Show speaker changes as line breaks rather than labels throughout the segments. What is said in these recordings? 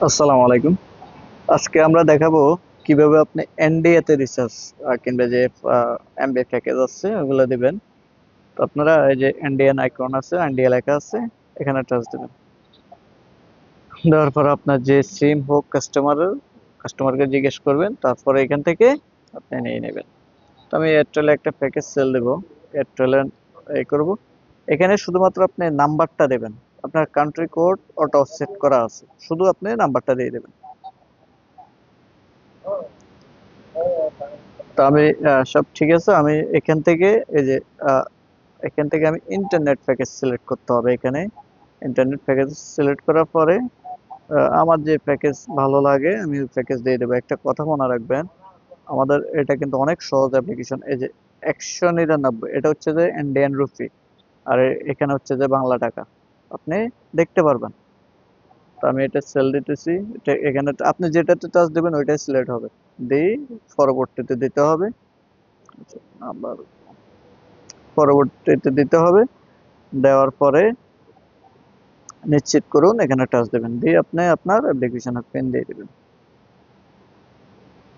আসসালামু আলাইকুম। আজকে আমরা দেখাবো কিভাবে আপনি এনডিএ তে রিচার্জ কিংবা যে এমবি প্যাকেজ আছে ওগুলো দিবেন। তো আপনারা এই যে এনডিএন আইকন আছে, এনডিএ লেখা আছে, এখানে টাচ দিবেন। দেওয়ার পর আপনার যে সিম হোক কাস্টমারকে জিজ্ঞেস করবেন, তারপরে এখান থেকে আপনি নিয়ে নেবেন। তো আমি এয়ারটেলে একটা প্যাকেজ সেল দেব। এয়ারটেলে এই করব। এখানে শুধুমাত্র আপনি নাম্বারটা দেবেন। আপনার কান্ট্রি কোড অটো সেট করা আছে, শুধু আপনি নাম্বারটা দিয়ে দেবেন। তো আমি সব ঠিক আছে। আমি এখান থেকে এই যে আহ, এখান থেকে আমি ইন্টারনেট প্যাকেজ সিলেক্ট করতে হবে। এখানে ইন্টারনেট প্যাকেজ সিলেক্ট করার পরে আমার যে প্যাকেজ ভালো লাগে আমি ওই প্যাকেজ দিয়ে দেবো। একটা কথা মনে রাখবেন, আমাদের এটা কিন্তু অনেক সহজ অ্যাপ্লিকেশন। এই যে 199 এটা হচ্ছে যে ইন্ডিয়ান রুপি, আর এখানে হচ্ছে যে বাংলা টাকা। আপনি দেখতে পারবেন। তো আমি এটা সেল দিতেছি। এটা এখানে আপনি যেটাতে টাচ দেবেন ওইটাই সিলেক্ট হবে। দিয়ে পরবর্তীতে দিতে হবে। আবার পরবর্তীতে দিতে হবে। দেওয়ার পরে নিশ্চিত করুন, এখানে টাচ দেবেন। দিয়ে আপনি আপনার অ্যাপ্লিকেশনের পিন দিয়ে দিবেন।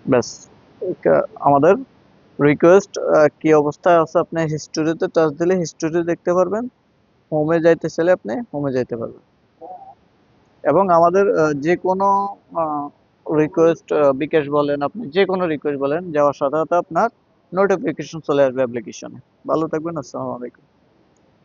ব্যাস। আমাদের রিকোয়েস্ট কি অবস্থায় আছে আপনি হিস্টোরিতে টাচ দিলে হিস্টোরি দেখতে পারবেন। হোমে যাইতে চাইলে আপনি হোমে যাইতে পারবেন। এবং আমাদের যে কোনো রিকোয়েস্ট, বিকাশ বলেন, আপনি যে কোনো রিকোয়েস্ট বলেন, যাওয়ার সাথে সাথে আপনার নোটিফিকেশন চলে আসবে অ্যাপ্লিকেশনে। ভালো থাকবেন। আসসালামু আলাইকুম।